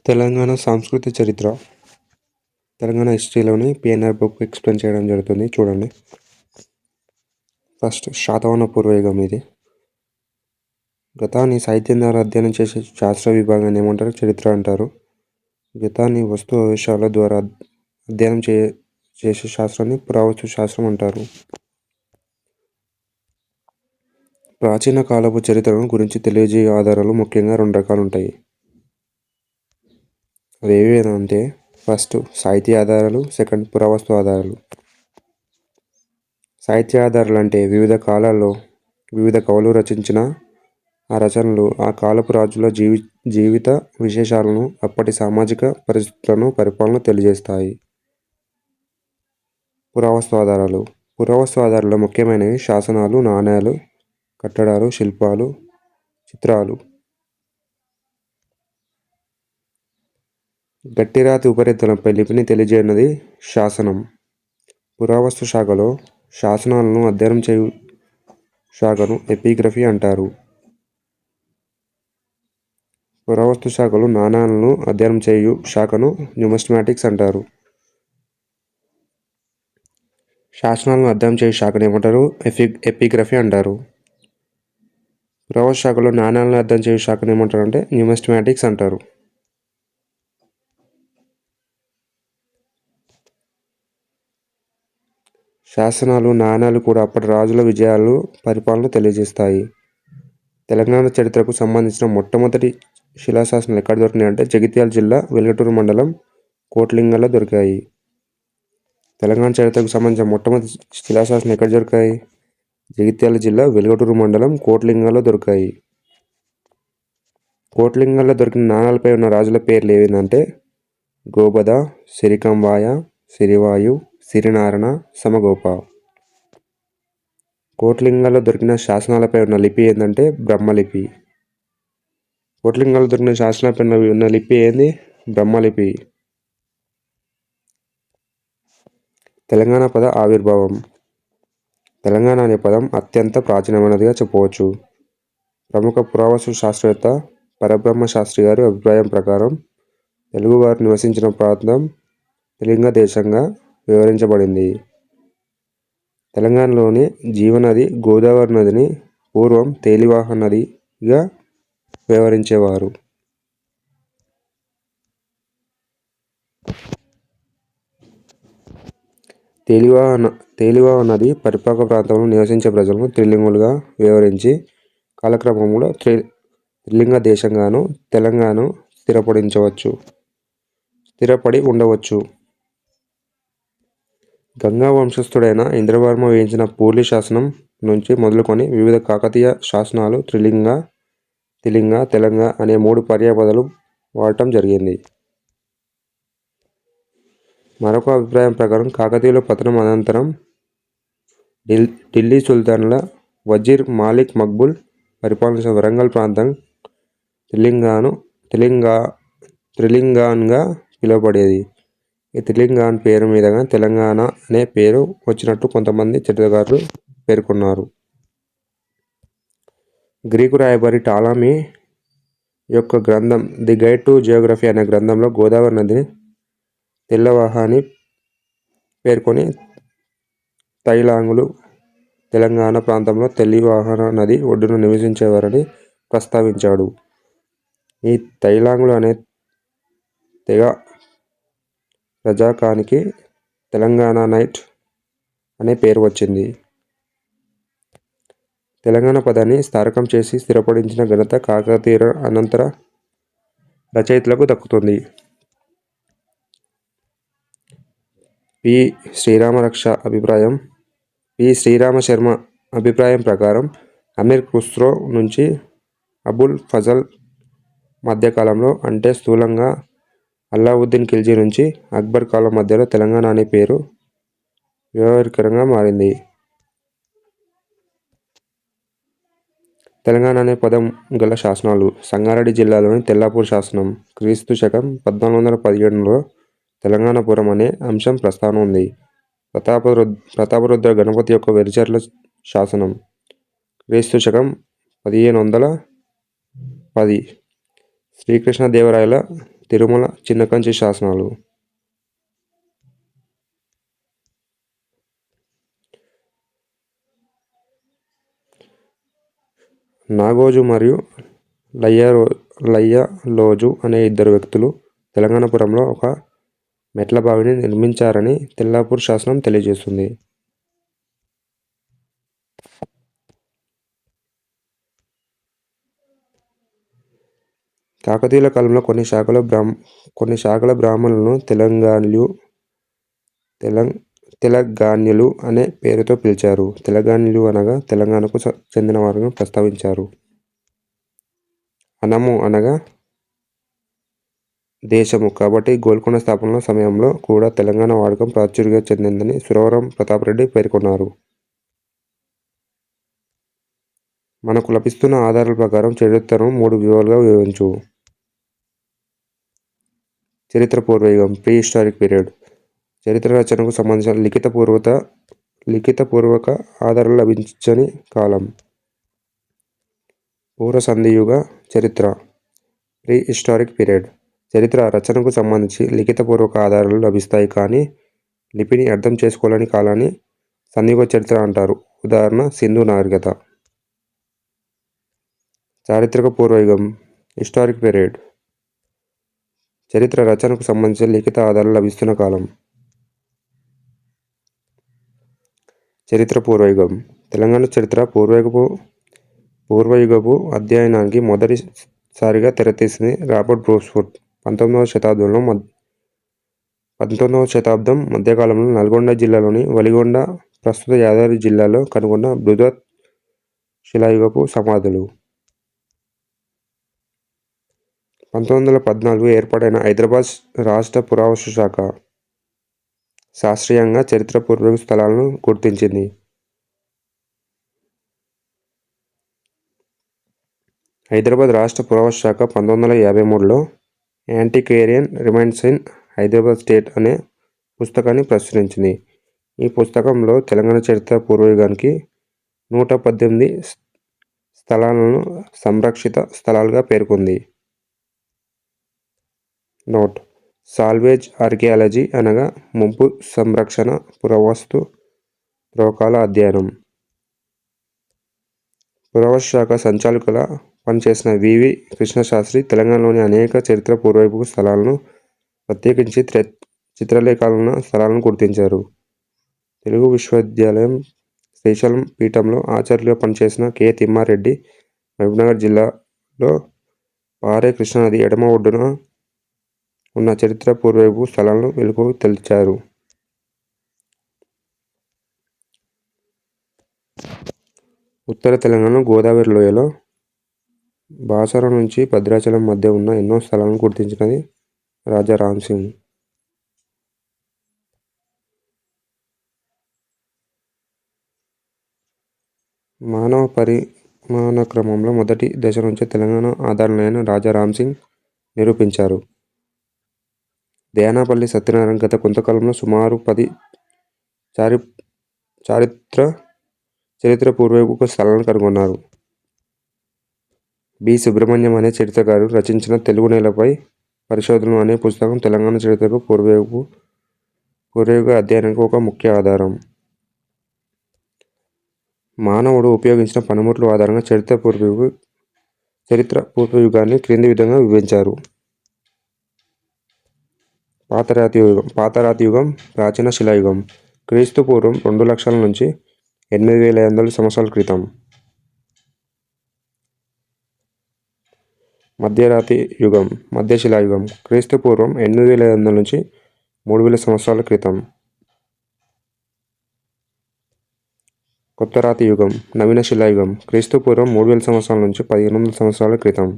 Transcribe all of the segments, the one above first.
తెలంగాణ సాంస్కృతిక చరిత్ర Telangana హిస్టరీలోని PNR book explain చేయడం జరుగుతుంది. చూడండి. ఫస్ట్ శాతవాహన పూర్వయుగం. ఇది గతాన్ని సాహిత్యం ద్వారా అధ్యయనం చేసే శాస్త్ర విభాగాన్ని ఏమంటారు? చరిత్ర అంటారు. గతాన్ని వస్తు అవశేషాల ద్వారా అధ్యయనం చేసే శాస్త్రాన్ని పురావస్తు శాస్త్రం అంటారు. ప్రాచీన కాలపు చరిత్రను గురించి తెలియజేయే ఆధారాలు ముఖ్యంగా 2 రకాలు ఉంటాయి. అవి ఏవి అంటే ఫస్ట్ సాహిత్య ఆధారాలు, సెకండ్ పురావస్తు ఆధారాలు. సాహిత్య ఆధారాలు అంటే వివిధ కాలాల్లో వివిధ కవులు రచించిన ఆ రచనలు ఆ కాలపు రాజుల జీవిత విశేషాలను, అప్పటి సామాజిక పరిస్థితులను, పరిపాలన తెలియజేస్తాయి. పురావస్తు ఆధారాలు. పురావస్తు ఆధారాల్లో ముఖ్యమైనవి శాసనాలు, నాణేలు, కట్టడాలు, శిల్పాలు, చిత్రాలు. గట్టిరాతి ఉపరితలంపై లిపిని తెలియజేయనది శాసనం. పురావస్తు శాఖలో శాసనాలను అధ్యయనం చేయు శాఖను ఎపిగ్రఫీ అంటారు. పురావస్తు శాఖలో నాణాలను అధ్యయనం చేయు శాఖను న్యూమిస్మాటిక్స్ అంటారు. శాసనాలను అధ్యయనం చేయు శాఖను ఏమంటారు? ఎపిగ్రఫీ అంటారు. పురావస్తు శాఖలో నాణాలను అధ్యయనం చేయు శాఖను ఏమంటారు అంటే న్యూమిస్మాటిక్స్ అంటారు. శాసనాలు, నాణాలు కూడా అప్పటి రాజుల విజయాలు, పరిపాలన తెలియజేస్తాయి. తెలంగాణ చరిత్రకు సంబంధించిన మొట్టమొదటి శిలాశాసనాలు ఎక్కడ దొరికినాయంటే జగిత్యాల జిల్లా వెల్గటూరు మండలం కోట్లింగంలో దొరికాయి. తెలంగాణ చరిత్రకు సంబంధించిన మొట్టమొదటి శిలాశాసనాలు ఎక్కడ దొరికాయి? జగిత్యాల జిల్లా వెల్గటూరు మండలం కోట్లింగంలో దొరికాయి. కోట్లింగంలో దొరికిన నాణాలపై ఉన్న రాజుల పేర్లు ఏవిందంటే గోబద, సిరికంబాయ, సిరివాయు, సిరినారణ, సమగోప. కోట్లింగాల్లో దొరికిన శాసనాలపై ఉన్న లిపి ఏంటంటే బ్రహ్మలిపి. కోట్లింగాల్లో దొరికిన శాసనాలపై ఉన్న లిపి ఏంది? బ్రహ్మలిపి. తెలంగాణ పద ఆవిర్భావం. తెలంగాణ అనే పదం అత్యంత ప్రాచీనమైనదిగా చెప్పవచ్చు. ప్రముఖ పురావస్తు శాస్త్రవేత్త పరబ్రహ్మ శాస్త్రి గారి అభిప్రాయం ప్రకారం తెలుగువారు నివసించిన ప్రాంతం త్రిలింగ దేశంగా వివరించబడింది. తెలంగాణలోని జీవనది గోదావరి నదిని పూర్వం తేలివాహ నదిగా వ్యవహరించేవారు. తేలివాహ నది పరిపాక ప్రాంతంలో నివసించే ప్రజలను త్రిలింగులుగా వ్యవహరించి కాలక్రమంలో త్రిలింగ దేశంగాను తెలంగాణ స్థిరపడి ఉండవచ్చు. గంగా వంశస్థుడైన ఇంద్రవర్మ వేయించిన పూర్లి శాసనం నుంచి మొదలుకొని వివిధ కాకతీయ శాసనాలు త్రిలింగ, తిలింగ, తెలంగ అనే 3 పర్యాయపదాలు వాడటం జరిగింది. మరొక అభిప్రాయం ప్రకారం కాకతీయుల పతనం అనంతరం ఢిల్లీ సుల్తాన్ల వజీర్ మాలిక్ మక్బూల్ పరిపాలించిన వరంగల్ ప్రాంతం త్రిలింగాన్గా పిలువబడేది. ఈ త్రిలింగాన్ పేరు మీదుగా తెలంగాణ అనే పేరు వచ్చినట్టు కొంతమంది చరిత్రకారులు పేర్కొన్నారు. గ్రీకు రాయబారి టాలమీ యొక్క గ్రంథం ది గైడ్ టు జియోగ్రఫీ అనే గ్రంథంలో గోదావరి నదిని తెల్లవాహ అని పేర్కొని తైలాంగులు తెలంగాణ ప్రాంతంలో తెల్లవాహ నది ఒడ్డున నివసించేవారని ప్రస్తావించాడు. ఈ తైలాంగులు అనే తెగ రజాకానికి తెలంగాణనైట్ అనే పేరు వచ్చింది. తెలంగాణ పదాన్ని స్థారకం చేసి స్థిరపడించిన ఘనత కాకతీయ అనంతర రచయితలకు దక్కుతుంది. పి. శ్రీరామ శర్మ అభిప్రాయం ప్రకారం అమీర్ ఖుస్రో నుంచి అబుల్ ఫజల్ మధ్యకాలంలో అంటే స్థూలంగా అల్లావుద్దీన్ ఖిల్జీ నుంచి అక్బర్ కాలం మధ్యలో తెలంగాణ అనే పేరు వ్యవహారికంగా మారింది. తెలంగాణ అనే పదం గల శాసనాలు. సంగారెడ్డి జిల్లాలోని తెల్లాపూర్ శాసనం క్రీస్తు శకం 1417లో తెలంగాణపురం అనే అంశం ప్రస్తావన ఉంది. ప్రతాపరుద్ర గణపతి యొక్క వెలిచర్ల శాసనం క్రీస్తు శకం 1510 శ్రీకృష్ణదేవరాయల తిరుమల చిన్నకంచి శాసనాలు. నాగోజు మరియు లయ్యలోజు అనే ఇద్దరు వ్యక్తులు తెలంగాణపురంలో ఒక మెట్ల బావిని నిర్మించారని తెల్లాపూర్ శాసనం తెలియజేస్తుంది. కాకతీయుల కాలంలో కొన్ని శాఖల బ్రాహ్మణులను తెలంగాణ్యులు అనే పేరుతో పిలిచారు. తెలంగాణ్యులు అనగా తెలంగాణకు చెందిన వారిని ప్రస్తావించారు. అనము అనగా దేశము. కాబట్టి గోల్కొండ స్థాపన సమయంలో కూడా తెలంగాణ వాడకం ప్రాచుర్యం చెందిందని సురవరం ప్రతాపరెడ్డి పేర్కొన్నారు. మనకు లభిస్తున్న ఆధారాల ప్రకారం చరిత్రను 3 విభాగాలుగా విభజించు. చరిత్ర పూర్వయుగం ప్రీ హిస్టారిక్ పీరియడ్. చరిత్ర రచనకు సంబంధించిన లిఖితపూర్వక ఆధారాలు లభించని కాలం. పూర్వ సంధియుగ చరిత్ర ప్రీ హిస్టారిక్ పీరియడ్. చరిత్ర రచనకు సంబంధించి లిఖితపూర్వక ఆధారాలు లభిస్తాయి కానీ లిపిని అర్థం చేసుకోలేని కాలాన్ని సంధియుగ చరిత్ర అంటారు. ఉదాహరణ సింధు నాగరికత. చారిత్రక పూర్వయుగం హిస్టారిక్ పీరియడ్. చరిత్ర రచనకు సంబంధించిన లిఖిత ఆధారాలు లభిస్తున్న కాలం. చరిత్ర పూర్వయుగం. తెలంగాణ చరిత్ర పూర్వయుగపు అధ్యయనానికి మొదటిసారిగా తెరతీసింది రాబర్ట్ బ్రూస్ఫుట్ 19వ శతాబ్దం మధ్యకాలంలో నల్గొండ జిల్లాలోని వలిగొండ, ప్రస్తుత యాదాద్రి జిల్లాలో కనుగొన్న బృహత్ శిలాయుగపు సమాధులు. 1914 ఏర్పాటైన హైదరాబాద్ రాష్ట్ర పురావస్తు శాఖ శాస్త్రీయంగా చరిత్ర పూర్వయుగ స్థలాలను గుర్తించింది. హైదరాబాద్ రాష్ట్ర పురావస్తు శాఖ 1953లో యాంటిక్వేరియన్ రిమైన్స్ ఇన్ హైదరాబాద్ స్టేట్ అనే పుస్తకాన్ని ప్రచురించింది. ఈ పుస్తకంలో తెలంగాణ చరిత్ర పూర్వయుగానికి 118 స్థలాలను సంరక్షిత స్థలాలుగా పేర్కొంది. నోట్: సాల్వేజ్ ఆర్కియాలజీ అనగా ముంపు సంరక్షణ, పురావస్తు త్రవ్వకాల అధ్యయనం. పురావస్తు శాఖ సంచాలకులుగా పనిచేసిన వి. కృష్ణశాస్త్రి తెలంగాణలోని అనేక చరిత్ర పూర్వయుగపు స్థలాలను, ప్రత్యేకించి చిత్రలేఖనాలున్న స్థలాలను గుర్తించారు. తెలుగు విశ్వవిద్యాలయం శ్రీశైలం పీఠంలో ఆచార్యులుగా పనిచేసిన కె. తిమ్మారెడ్డి మహబూబ్నగర్ జిల్లాలో పారే కృష్ణానది ఎడమ ఒడ్డున ఉన్న చరిత్ర పూర్వయుగపు స్థలాలను వెలుగులోకి తెచ్చారు. ఉత్తర తెలంగాణ గోదావరి లోయలో బాసర నుంచి భద్రాచలం మధ్య ఉన్న ఎన్నో స్థలాలను గుర్తించినది రాజా రాంసింగ్. మానవ పరిమాణ క్రమంలో మొదటి దశ నుంచే తెలంగాణ ఆధారాలైన రాజా రాంసింగ్ నిరూపించారు. దేనాపల్లి సత్యనారాయణ గత కొంతకాలంలో సుమారు 10 చరిత్ర పూర్వయుగ స్థలాలను కనుగొన్నారు. బి. సుబ్రహ్మణ్యం అనే చరిత్రకారుడు రచించిన తెలుగు నేలపై పరిశోధనలు అనే పుస్తకం తెలంగాణ చరిత్రకు పూర్వయుగ అధ్యయనానికి ఒక ముఖ్య ఆధారం. మానవుడు ఉపయోగించిన పనిముట్ల ఆధారంగా చరిత్ర పూర్వయుగాన్ని క్రింది విధంగా విభజించారు. పాతరాతి యుగం ప్రాచీన శిలాయుగం క్రీస్తు పూర్వం 2,00,000 నుంచి 8,500 సంవత్సరాల క్రితం. మధ్యరాతి యుగం మధ్య శిలాయుగం క్రీస్తు పూర్వం 8,500 నుంచి 3,000 సంవత్సరాల క్రితం. కొత్త రాతి యుగం నవీన శిలాయుగం క్రీస్తు పూర్వం 3,000 సంవత్సరాల నుంచి 1,500 సంవత్సరాల క్రితం.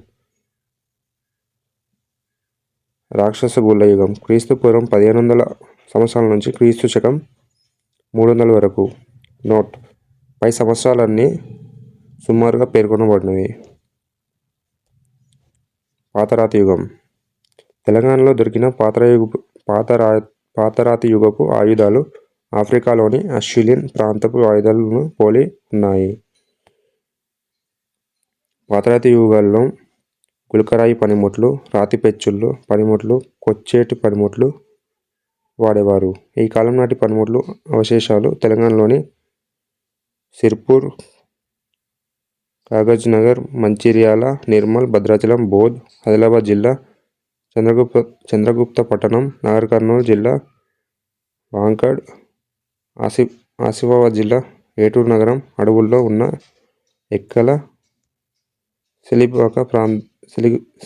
రాక్షస గుళ్ళ యుగం క్రీస్తు పూర్వం 1,500 సంవత్సరాల నుంచి క్రీస్తు శకం 300 వరకు. నోట్: పై సంవత్సరాలన్నీ సుమారుగా పేర్కొనబడినవి. పాతరాతి యుగం తెలంగాణలో దొరికిన పాతరాతి యుగపు ఆయుధాలు ఆఫ్రికాలోని అస్సిలియన్ ప్రాంతపు ఆయుధాలను పోలి ఉన్నాయి. పాతరాతి యుగాల్లో గులకరాయి పనిముట్లు, రాతి పెచ్చుళ్ళు, పనిముట్లు, కొచ్చేటి పనిముట్లు వాడేవారు. ఈ కాలం నాటి పనిముట్లు అవశేషాలు తెలంగాణలోని సిర్పూర్, కాగజ్నగర్, మంచిర్యాల, నిర్మల్, భద్రాచలం, బోధ్, ఆదిలాబాద్ జిల్లా, చంద్రగుప్త పట్టణం, నాగర్ కర్నూలు జిల్లా, వాంకడ్, ఆసిఫాబాద్ జిల్లా, ఏటూరు నగరం, అడవుల్లో ఉన్న ఎక్కల,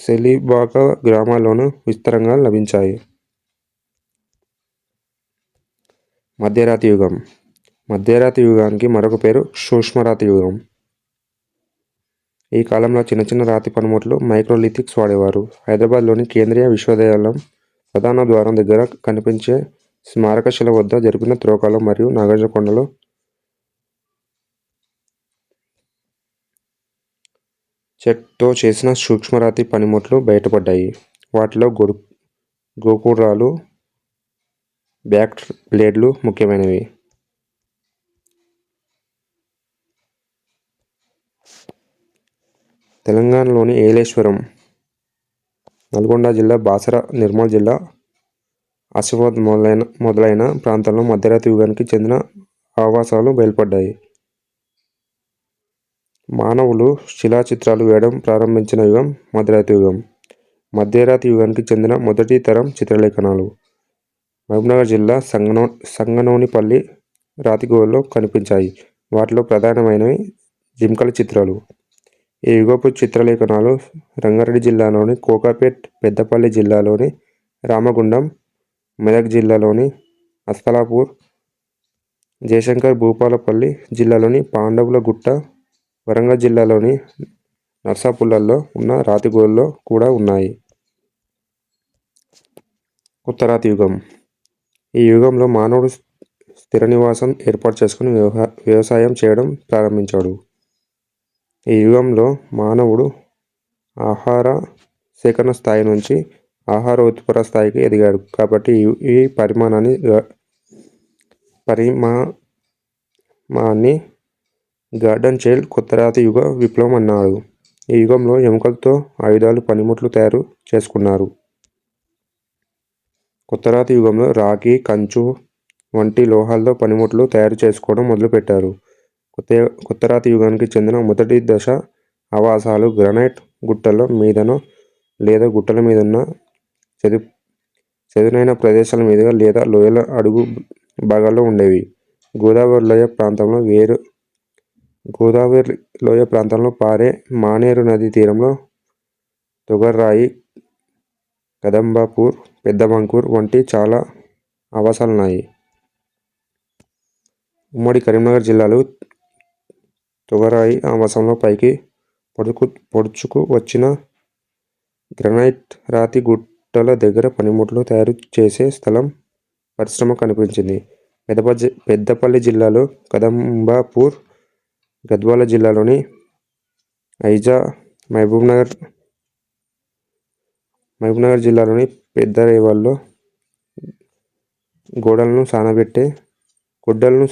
సెలిబాక గ్రామాల్లోనూ విస్తరంగా లభించాయి. మధ్యరాతి యుగం. మధ్యరాతి యుగానికి మరొక పేరు సూక్ష్మరాతి యుగం. ఈ కాలంలో చిన్న చిన్న రాతి పనిముట్లు మైక్రోలిథిక్స్ వాడేవారు. హైదరాబాద్లోని కేంద్రీయ విశ్వవిద్యాలయం ప్రధాన ద్వారం దగ్గర కనిపించే స్మారకశిల వద్ద జరిపిన త్రవ్వకాలు మరియు నాగార్జునకొండలో చెట్తో చేసిన సూక్ష్మరాతి పనిముట్లు బయటపడ్డాయి. వాటిలో గోపురాలు, బ్యాక్ బ్లేడ్లు ముఖ్యమైనవి. తెలంగాణలోని ఏలేశ్వరం, నల్గొండ జిల్లా, బాసర, నిర్మల్ జిల్లా, ఆసిఫాబాద్ మొదలైన ప్రాంతాల్లో మధ్యరాతి యుగానికి చెందిన ఆవాసాలు బయలుపడ్డాయి. మానవులు శిలాచిత్రాలు వేయడం ప్రారంభించిన యుగం మధ్యరాతి యుగం. మధ్యరాతి యుగానికి చెందిన మొదటి తరం చిత్రలేఖనాలు మహబూబ్నగర్ జిల్లా సంగనోనిపల్లి రాతిగుహల్లో కనిపించాయి. వాటిలో ప్రధానమైనవి జింకల చిత్రాలు. ఈ యుగపు చిత్రలేఖనాలు రంగారెడ్డి జిల్లాలోని కోకాపేట్, పెద్దపల్లి జిల్లాలోని రామగుండం, మెదక్ జిల్లాలోని అస్కలాపూర్, జయశంకర్ భూపాలపల్లి జిల్లాలోని పాండవుల గుట్ట, వరంగల్ జిల్లాలోని నర్సాపుల్లో ఉన్న రాతిగుహల్లో కూడా ఉన్నాయి. ఉత్తరాతి యుగం. ఈ యుగంలో మానవుడు స్థిర నివాసం ఏర్పాటు చేసుకుని వ్యవసాయం చేయడం ప్రారంభించాడు. ఈ యుగంలో మానవుడు ఆహార సేకరణ స్థాయి నుంచి ఆహార ఉత్పత్తి స్థాయికి ఎదిగాడు. కాబట్టి ఈ పరిమాణాన్ని గార్డన్ చైల్డ్ కొత్తరాతి యుగ విప్లవం అన్నాడు. ఈ యుగంలో ఎముకలతో ఆయుధాలు, పనిముట్లు తయారు చేసుకున్నారు. కొత్తరాతి యుగంలో రాగి, కంచు వంటి లోహాలతో పనిముట్లు తయారు చేసుకోవడం మొదలుపెట్టారు. కొత్తరాతి యుగానికి చెందిన మొదటి దశ ఆవాసాలు గ్రానైట్ గుట్టల మీదనో లేదా గుట్టల మీదున్న చదునైన ప్రదేశాల మీదుగా లేదా లోయల అడుగు భాగాల్లో ఉండేవి. గోదావరి లోయ ప్రాంతంలో పారే మానేరు నదీ తీరంలో తొగర్రాయి, కదంబాపూర్, పెద్దబంకూర్ వంటి చాలా ఆవాసాలున్నాయి. ఉమ్మడి కరీంనగర్ జిల్లాలో తొగరాయి ఆవాసంలో పైకి పొడుచుకు వచ్చిన గ్రానైట్ రాతి గుట్టల దగ్గర పనిముట్లు తయారు చేసే స్థలం పరిశ్రమ కనిపించింది. పెద్దపల్లి జిల్లాలో కదంబాపూర్, గద్వాల జిల్లాలోని ఐజా, మహబూబ్నగర్ జిల్లాలోని పెద్దరేవల్లో గొడ్డలను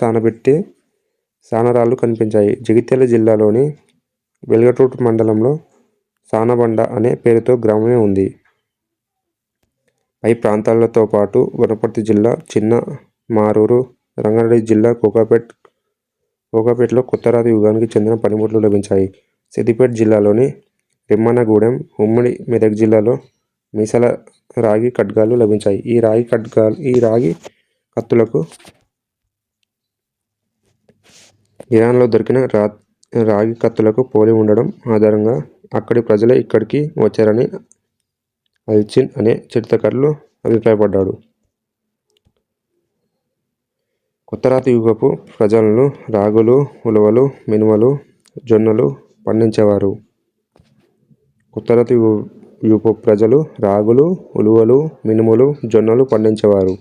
సానబెట్టే సానరాళ్ళు కనిపించాయి. జగిత్యాల జిల్లాలోని వెల్గటూర్ మండలంలో సానబండ అనే పేరుతో గ్రామమే ఉంది. పై ప్రాంతాలతో పాటు వనపర్తి జిల్లా చిన్న మారూరు, రంగారెడ్డి జిల్లా కోకాపేటలో కొత్తరాతి యుగానికి చెందిన పనిముట్లు లభించాయి. సిద్దిపేట జిల్లాలోని రెమ్మన్నగూడెం, ఉమ్మడి మెదక్ జిల్లాలో మీసాల రాగి ఖడ్గాలు లభించాయి. ఈ రాగి కత్తులకు ఇరాన్లో దొరికిన రాగి కత్తులకు పోలి ఉండడం ఆధారంగా అక్కడి ప్రజలే ఇక్కడికి వచ్చారని అల్చిన్ అనే చరిత్రకారుడు అభిప్రాయపడ్డాడు. కొత్తరాతి యుగపు ప్రజలు రాగులు, ఉలువలు, మినుములు, జొన్నలు పండించేవారు. కొత్తరాతి యుగపు ప్రజలు రాగులు, ఉలువలు, మినుములు, జొన్నలు పండించేవారు.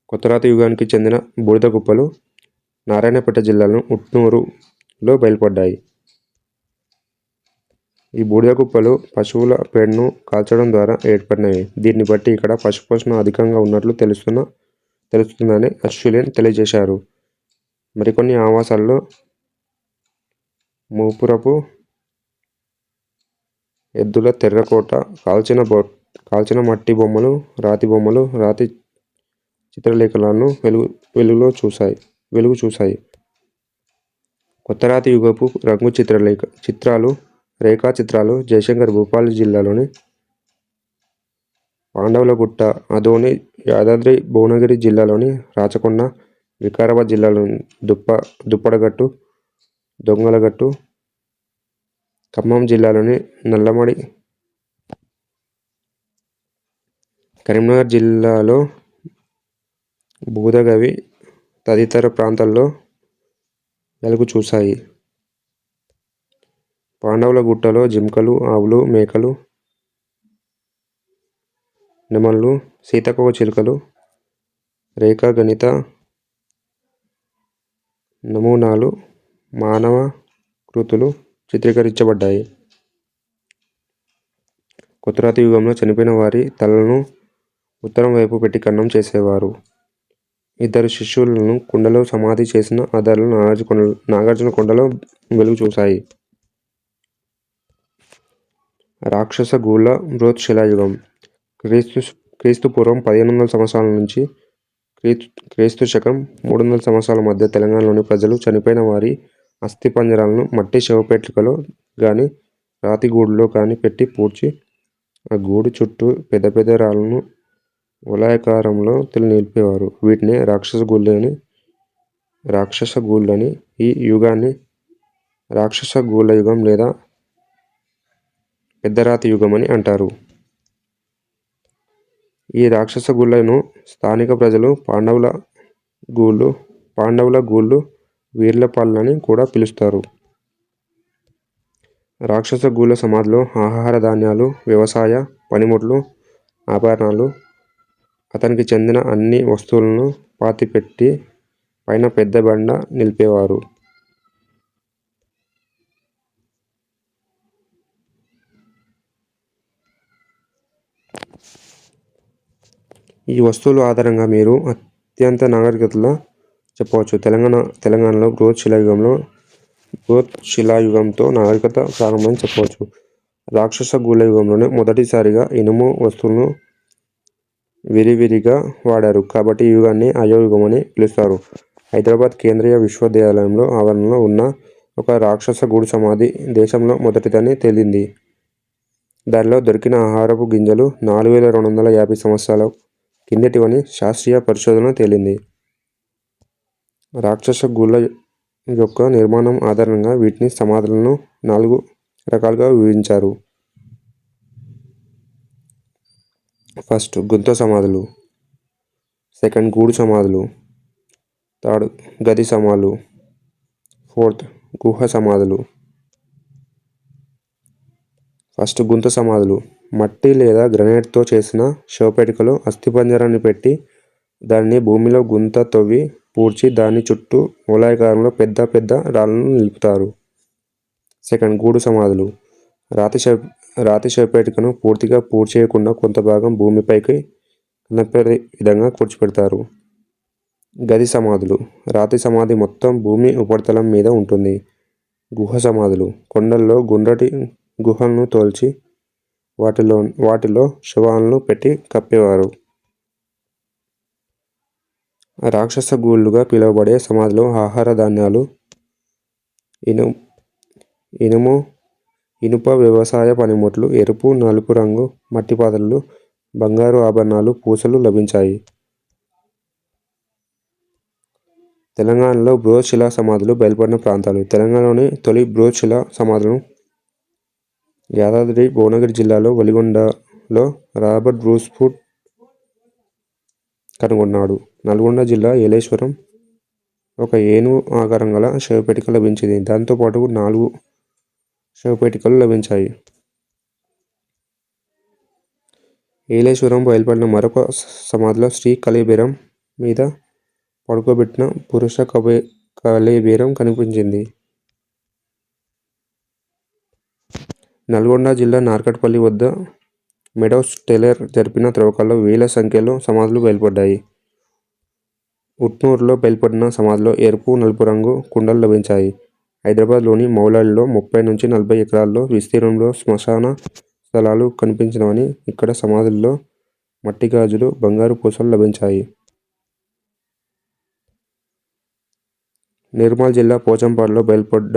కొత్తరాతి యుగానికి చెందిన బూడిద కుప్పలు నారాయణపేట జిల్లాలో ఉట్నూరులో బయలుపడ్డాయి. ఈ బూడిద కుప్పలు పశువుల పేడను కాల్చడం ద్వారా ఏర్పడినవి. దీన్ని బట్టి ఇక్కడ పశుపోషణ అధికంగా ఉన్నట్లు తెలుస్తుందని అశ్విన్ తెలియజేశారు. మరికొన్ని ఆవాసాల్లో మూపురపు ఎద్దుల తెర్రకోట, కాల్చిన మట్టి బొమ్మలు, రాతి బొమ్మలు, రాతి చిత్రలేఖనాలను వెలుగు చూశాయి. కొత్తరాతి యుగపు రంగు రేఖా చిత్రాలు జయశంకర్ భూపాల్ జిల్లాలోని పాండవులగుట్ట, అదోని యాదాద్రి భువనగిరి జిల్లాలోని రాచకొండ, వికారాబాద్ జిల్లాలోని దుప్పడగట్టు, దొంగలగట్టు, ఖమ్మం జిల్లాలోని నల్లమడి, కరీంనగర్ జిల్లాలో బూదగవి తదితర ప్రాంతాల్లో వెలుగు చూశాయి. పాండవులగుట్టలో జింకలు, ఆవులు, మేకలు, నెమళ్ళు, సీతాకోకచిలుకలు రేఖాగణిత నమూనాలు, మానవ కృతులు చిత్రీకరించబడ్డాయి. కొత్తరాతి యుగంలో చనిపోయిన వారి తలలను ఉత్తరం వైపు పెట్టి ఖననం చేసేవారు. 2 శిశువులను కుండలో సమాధి చేసిన ఆధారాలు నాగార్జునకొండలో వెలుగు చూశాయి. రాక్షస గూళ్ళ బృహత్శిలాయుగం క్రీస్తుపూర్వం 1500 సంవత్సరాల నుంచి క్రీస్తుశకం 300 సంవత్సరాల మధ్య తెలంగాణలోని ప్రజలు చనిపోయిన వారి అస్థిపంజరాలను మట్టి శవపేటికలో గాని, రాతి గూడులో గాని పెట్టి పూడ్చి, ఆ గూడు చుట్టూ పెద్ద పెద్ద రాళ్లను వలయాకారంలో నిలిపేవారు. వీటినే రాక్షస గూళ్ళని. ఈ యుగాన్ని రాక్షస గూళ్ళ యుగం లేదా పెద్దరాతి యుగమని అంటారు. ఈ రాక్షస గూళ్ళను స్థానిక ప్రజలు పాండవుల గూళ్ళు, వీర్లపాళ్ళని కూడా పిలుస్తారు. రాక్షస గూళ్ళ సమాధిలో ఆహార ధాన్యాలు, వ్యవసాయ పనిముట్లు, ఆభరణాలు, అతనికి చెందిన అన్ని వస్తువులను పాతిపెట్టి పైన పెద్ద బండ నిలిపేవారు. ఈ వస్తువుల ఆధారంగా మీరు అత్యంత నాగరికతలా చెప్పవచ్చు. తెలంగాణలో బృహత్శిలాయుగంతో నాగరికత ప్రారంభమని చెప్పవచ్చు. రాక్షస గూళ్ళ యుగంలోనే మొదటిసారిగా ఇనుము వస్తువులను విరివిగా వాడారు కాబట్టి ఈ యుగాన్ని అయోయుగమని పిలుస్తారు. హైదరాబాద్ కేంద్రీయ విశ్వవిద్యాలయంలో ఆవరణలో ఉన్న ఒక రాక్షస గూడు సమాధి దేశంలో మొదటిదని తేలింది. దానిలో దొరికిన ఆహారపు గింజలు 4250 సంవత్సరాల కిందటివని శాస్త్రీయ పరిశోధన తేలింది. రాక్షస గూళ్ళ యొక్క నిర్మాణం ఆధారంగా వీటిని సమాధులను 4 రకాలుగా విభజించారు. ఫస్ట్ గుంత సమాధులు, సెకండ్ గూడు సమాధులు, థర్డ్ గది సమాధులు, ఫోర్త్ గుహ సమాధులు. ఫస్ట్ గుంత సమాధులు. మట్టి లేదా గ్రానైట్తో చేసిన శవపేటికలో అస్థిపంజరాన్ని పెట్టి దానిని భూమిలో గుంత తవ్వి పూడ్చి దాని చుట్టూ వలయాకారంలో పెద్ద పెద్ద రాళ్లను నిలుపుతారు. సెకండ్ గూడు సమాధులు. రాతి శవపేటికను పూర్తిగా పూడ్చేయకుండా కొంత భాగం భూమిపైకి కనపడే విధంగా కూర్చోపెడతారు. గది సమాధులు. రాతి సమాధి మొత్తం భూమి ఉపరితలం మీద ఉంటుంది. గుహ సమాధులు. కొండల్లో గుండ్రటి గుహలను తోల్చి వాటిలో శవాలను పెట్టి కప్పేవారు. రాక్షస గూళ్ళుగా పిలువబడే సమాధిలో ఆహార ధాన్యాలు, ఇనుప వ్యవసాయ పనిముట్లు, ఎరుపు, నలుపు రంగు మట్టి పాత్రలు, బంగారు ఆభరణాలు, పూసలు లభించాయి. తెలంగాణలో బృహత్శిలా సమాధులు బయలుపడిన ప్రాంతాలు. తెలంగాణలోని తొలి బృహత్శిలా సమాధులను యాదాద్రి భువనగిరి జిల్లాలో వలిగొండలో రాబర్ట్ బ్రూస్ఫుట్ కనుగొన్నాడు. నల్గొండ జిల్లా ఏలేశ్వరం ఒక ఏనుగు ఆకారం గల శవపేటిక లభించింది. దాంతోపాటు 4 శవపేటికలు లభించాయి. ఏలేశ్వరం బయలుపడిన మరొక సమాధిలో స్త్రీ కళేబరం మీద పడుకోబెట్టిన పురుష కళేబరం కనిపించింది. నల్గొండ జిల్లా నార్కట్పల్లి వద్ద మెడోస్ టేలర్ జరిపిన త్రవ్వకాల్లో వేల సంఖ్యలో సమాధులు బయలుపడ్డాయి. ఉట్నూరులో బయలుపడిన సమాధిలో ఎరుపు, నలుపు రంగు కుండలు లభించాయి. హైదరాబాద్లోని మౌలాలిలో 30 నుంచి 40 ఎకరాల్లో విస్తీర్ణంలో శ్మశాన స్థలాలు కనిపించినవని ఇక్కడ సమాధుల్లో మట్టి గాజులు, బంగారు పూసలు లభించాయి. నిర్మల్ జిల్లా పోచంపాడులో బయల్పడ్డ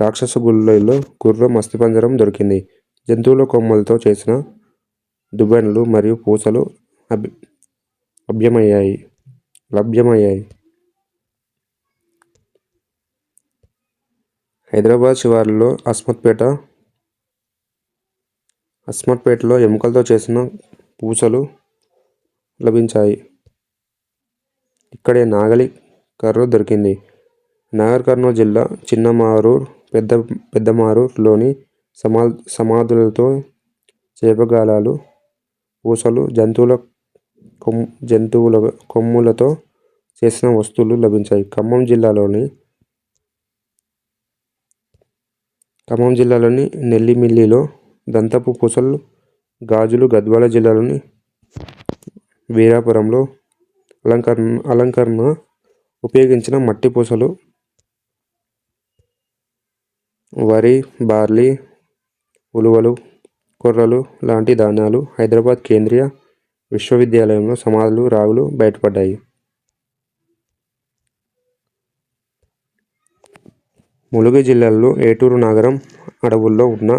రాక్షస గుళ్ళలో గుర్రం అస్థిపంజరం దొరికింది. జంతువుల కొమ్ములతో చేసిన దువ్వెనలు మరియు పూసలు లభ్యమయ్యాయి. హైదరాబాద్ శివార్లలో అస్మత్పేటలో ఎముకలతో చేసిన పూసలు లభించాయి. ఇక్కడే నాగలి కర్ర దొరికింది. నాగర్ కర్నూలు జిల్లా చిన్నమారూర్, పెద్దమారూర్లోని సమాధులతో చేపగాలాలు, పూసలు, జంతువుల కొమ్ములతో చేసిన వస్తువులు లభించాయి. ఖమ్మం జిల్లాలోని నెల్లిమిల్లిలో దంతపు పూసలు, గాజులు, గద్వాల జిల్లాలోని వీరాపురంలో అలంకరణ ఉపయోగించిన మట్టి పూసలు, వరి, బార్లీ, ఉలువలు, కొర్రలు లాంటి ధాన్యాలు. హైదరాబాద్ కేంద్రీయ విశ్వవిద్యాలయంలో సమాధులు, రాగులు బయటపడ్డాయి. ములుగు జిల్లాలో ఏటూరు నాగరం అడవుల్లో ఉన్న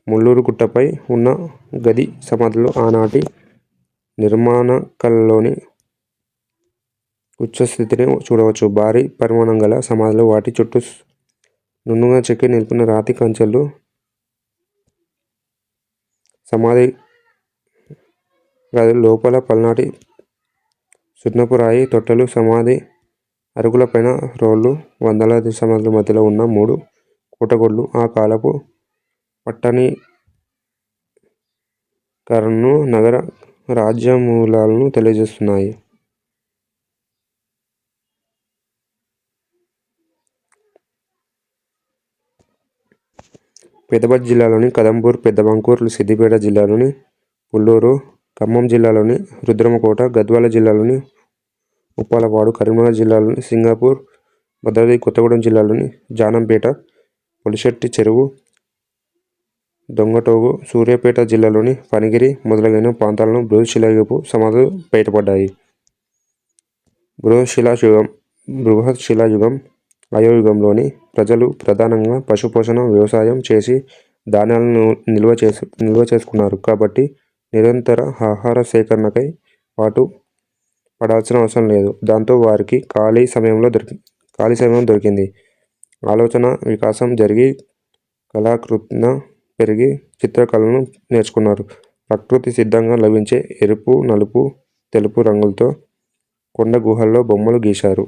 ముల్లూరుగుట్టపై ఉన్న గది సమాధుల్లో ఆనాటి నిర్మాణ కళలోని ఉచ్ఛస్థితిని చూడవచ్చు. భారీ పరిమాణం గల సమాధులు, వాటి చుట్టూ నున్నగా చెక్కి నిలిపిన రాతి కంచెలు, సమాధి గది లోపల పల్నాటి సున్నపు రాయి తొట్టెలు, సమాధి అరుగులపైన రోళ్లు, వందలాది సమాధుల మధ్యలో ఉన్న 3 కోటగుళ్ళు ఆ కాలపు పట్టణీకరణను, నగర రాజ్యమూలాలను తెలియజేస్తున్నాయి. పెద్దపల్లి జిల్లాలోని కదంబూర్, పెద్దబంకూర్, సిద్దిపేట జిల్లాలోని పుల్లూరు, ఖమ్మం జిల్లాలోని రుద్రమకోట, గద్వాల జిల్లాలోని ఉప్పలపాడు, కరీంనగర్ జిల్లాలోని సింగపూర్, భద్రాద్రి కొత్తగూడెం జిల్లాలోని జానంపేట, పొలిశెట్టి చెరువు, దొంగటోగు, సూర్యాపేట జిల్లాలోని ఫణిగిరి మొదలైన ప్రాంతాలను బృహత్ శిలాయుగపు సమాధులు బయటపడ్డాయి. బృహత్ శిలాయుగం అయోయుగంలోని ప్రజలు ప్రధానంగా పశుపోషణ, వ్యవసాయం చేసి ధాన్యాలను నిల్వ చేసుకున్నారు కాబట్టి నిరంతర ఆహార సేకరణకై పాటు పడాల్సిన అవసరం లేదు. దాంతో వారికి ఖాళీ సమయం దొరికింది. ఆలోచన వికాసం జరిగి కళాకృత్జ్ఞ పెరిగి చిత్రకళను నేర్చుకున్నారు. ప్రకృతి సిద్ధంగా లభించే ఎరుపు, నలుపు, తెలుపు రంగులతో కొండ గుహల్లో బొమ్మలు గీశారు.